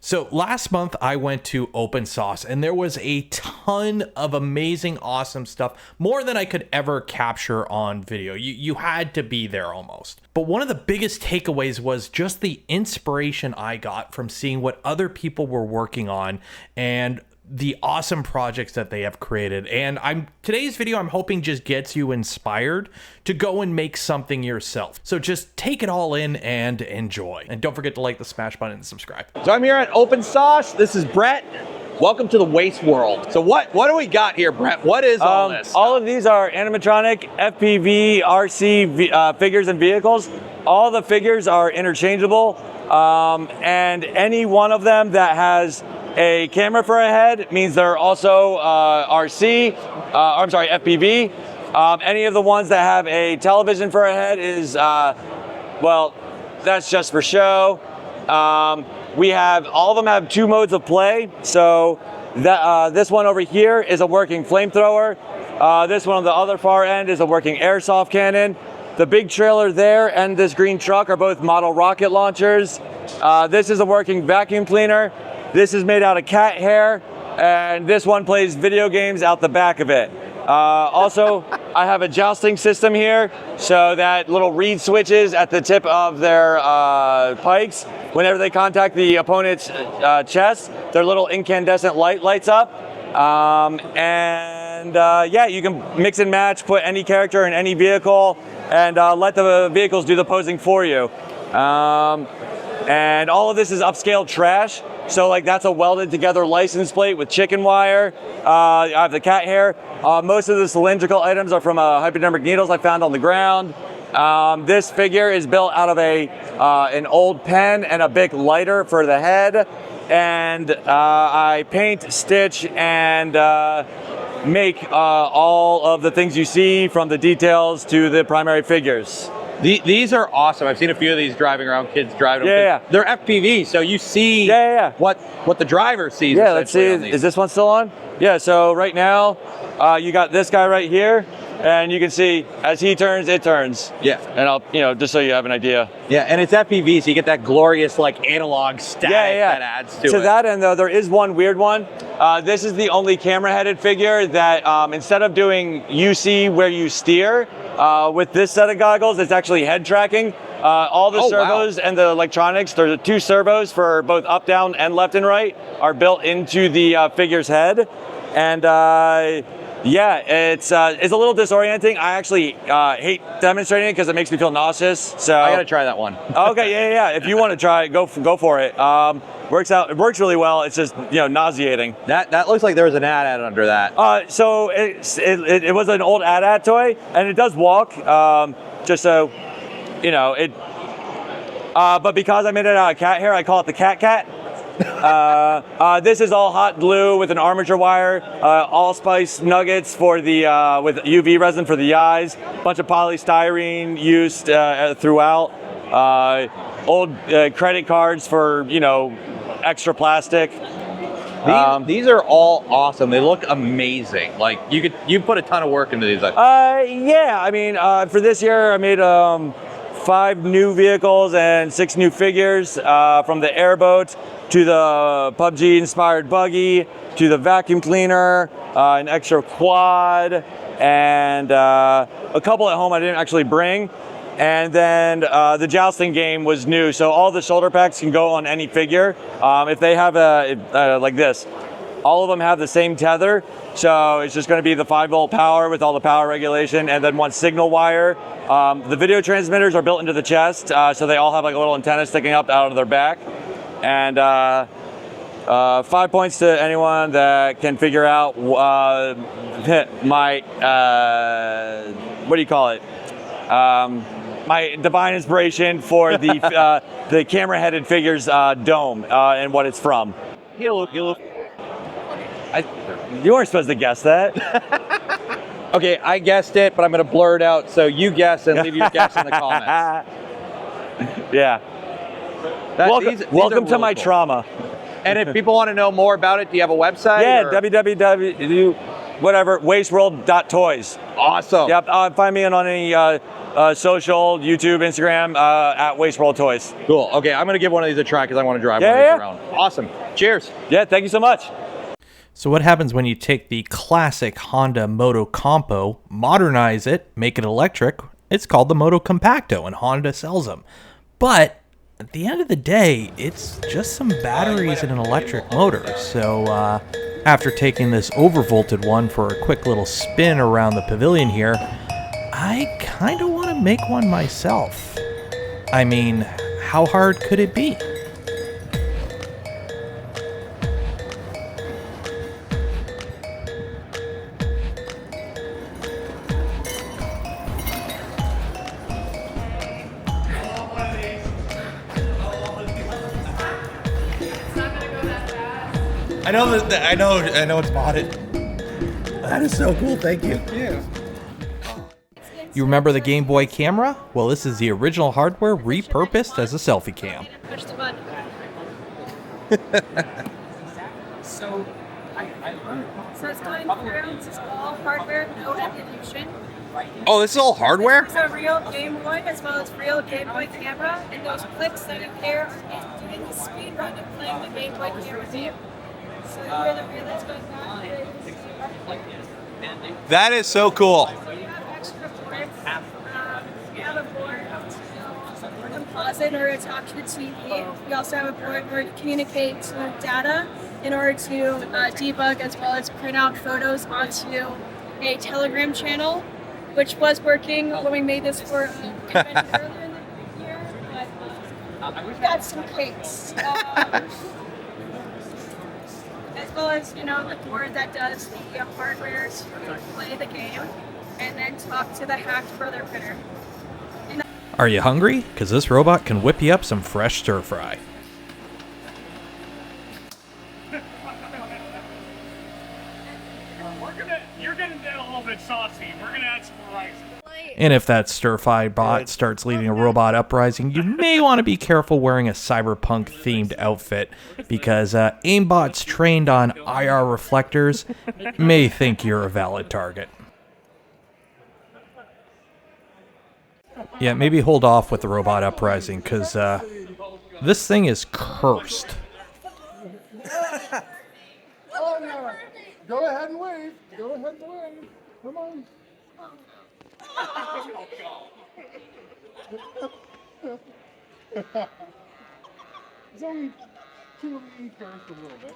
So last month I went to Opensauce and there was a ton of amazing, awesome stuff, more than I could ever capture on video. You had to be there almost. But one of the biggest takeaways was just the inspiration I got from seeing what other people were working on and the awesome projects that they have created. And today's video, I'm hoping just gets you inspired to go and make something yourself. So just take it all in and enjoy. And don't forget to like the smash button and subscribe. So I'm here at Opensauce. This is Brett. Welcome to the waste world. So what do we got here, Brett? What is all this? All of these are animatronic, FPV, RC figures and vehicles. All the figures are interchangeable. And any one of them that has a camera for a head means they're also FPV. Any of the ones that have a television for a head is, well, that's just for show. All of them have two modes of play. So this one over here is a working flamethrower. This one on the other far end is a working airsoft cannon. The big trailer there and this green truck are both model rocket launchers. This is a working vacuum cleaner. This is made out of cat hair, and this one plays video games out the back of it. Also, I have a jousting system here, so that little reed switches at the tip of their pikes. Whenever they contact the opponent's chest, their little incandescent light lights up. Yeah, you can mix and match, put any character in any vehicle, and let the vehicles do the posing for you. And all of this is upscale trash. So like that's a welded together license plate with chicken wire. I have the cat hair. Most of the cylindrical items are from hypodermic needles I found on the ground. This figure is built out of an old pen and a big lighter for the head. And I paint, stitch, and make all of the things you see, from the details to the primary figures. These are awesome. I've seen a few of these driving around, kids driving them. Yeah. They're FPV, so you see what the driver sees. Yeah, let's see. Is this one still on? Yeah, so right now, you got this guy right here, and you can see as he turns, it turns. Yeah. And I'll, just so you have an idea. Yeah, and it's FPV, so you get that glorious like analog static that adds to it. To that end though, there is one weird one. This is the only camera-headed figure that instead of doing UC where you steer, with this set of goggles, it's actually head tracking. All the servos and the electronics, there's two servos for both up, down, and left and right, are built into the figure's head. And yeah, it's a little disorienting. I actually hate demonstrating it because it makes me feel nauseous. So I gotta try that one. Okay, yeah. If you want to try it, go for it. It works really well. It's just nauseating. That looks like there was an AT-AT under that. So it was an old AT-AT toy, and it does walk. Just so it. But because I made it out of cat hair, I call it the Cat. This is all hot glue with an armature wire, allspice nuggets for the with UV resin for the eyes, bunch of polystyrene used throughout, old credit cards for extra plastic. These are all awesome. They look amazing. Like you put a ton of work into these. Yeah, I mean for this year I made 5 new vehicles and 6 new figures, from the airboat to the PUBG inspired buggy to the vacuum cleaner, an extra quad, and a couple at home I didn't actually bring. And then the jousting game was new, so all the shoulder packs can go on any figure. If they have like this, all of them have the same tether, so it's just going to be the 5-volt power with all the power regulation, and then one signal wire. The video transmitters are built into the chest, so they all have like a little antenna sticking up out of their back. And 5 points to anyone that can figure out my what do you call it? My divine inspiration for the camera-headed figures dome and what it's from. You weren't supposed to guess that. Okay, I guessed it, but I'm going to blur it out, so you guess and leave your guess in the comments. Yeah. Welcome to my trauma. And if people want to know more about it, do you have a website? Yeah, www. whatever, wasteworld.toys. Awesome. Yep, find me on any social, YouTube, Instagram, at Wasteworld Toys. Cool. Okay, I'm gonna give one of these a try because I want to drive one of Yeah. these around. Awesome. Cheers. Yeah, thank you so much. So what happens when you take the classic Honda Moto Compo, modernize it, make it electric? It's called the Moto Compacto, and Honda sells them. But at the end of the day, it's just some batteries and an electric motor. So after taking this overvolted one for a quick little spin around the pavilion here, I kind of want to make one myself. I mean, how hard could it be? I know it's modded. That is so cool, thank you. Yeah. You remember the Game Boy camera? Well, this is the original hardware repurposed as a selfie cam. Push the button. So it's going through. This is all hardware, no emulation. Oh, this is all hardware? It's a real Game Boy as well as real Game Boy camera, and those clicks that you hear is doing the speed run and playing the Game Boy camera game. So you hear the reloads going back. That is so cool. We have extra boards. We have a board to composite in order to talk to the TV. We also have a board where to communicate to data in order to debug as well as print out photos onto a Telegram channel, which was working when we made this for convention earlier in the year, but we've got some kinks. As well as, you know, the board that does the hardware to play the game and then talk to the hacked brother printer. Are you hungry? Because this robot can whip you up some fresh stir fry. You're getting a little bit saucy. We're gonna add some rice. And if that stir-fry bot starts leading a robot uprising, you may want to be careful wearing a cyberpunk-themed outfit, because aimbots trained on IR reflectors may think you're a valid target. Yeah, maybe hold off with the robot uprising, because this thing is cursed. Oh, no. Go ahead and wave. Go ahead and wave. Come on. It's only two of me first a little bit.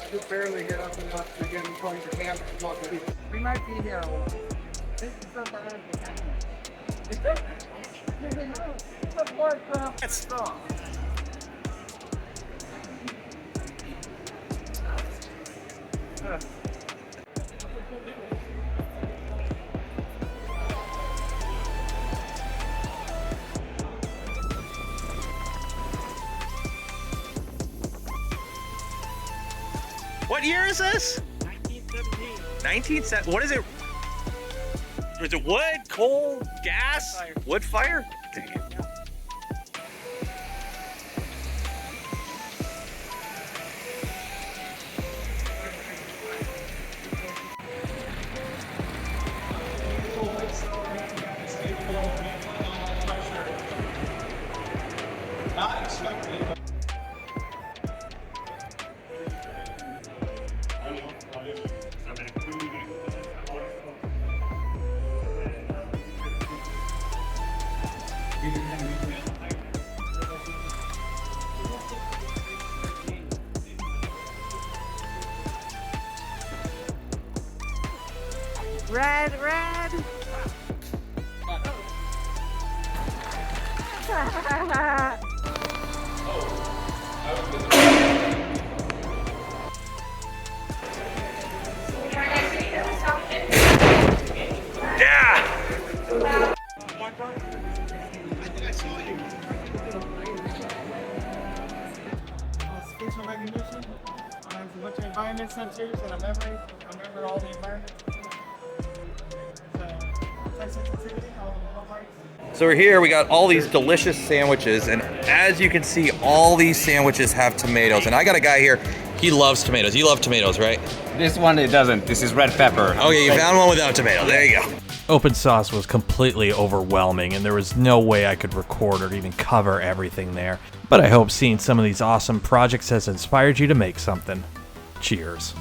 Just barely hit up enough to get him going to camp. We might be here a while. This is so bad. It's strong. What year is this? 1917. 1970. What is it? Is it wood, coal, gas? Fire. Wood fire? Dang it. Red, red. Facial recognition, has a bunch of environment sensors and a memory. Remember all the environment. Touch sensitivity, all the parts. So we're here, we got all these delicious sandwiches, and as you can see, all these sandwiches have tomatoes. And I got a guy here, he loves tomatoes. You love tomatoes, right? This one, it doesn't. This is red pepper. Okay, you found one without tomato. There you go. Opensauce was completely overwhelming, and there was no way I could record or even cover everything there. But I hope seeing some of these awesome projects has inspired you to make something. Cheers.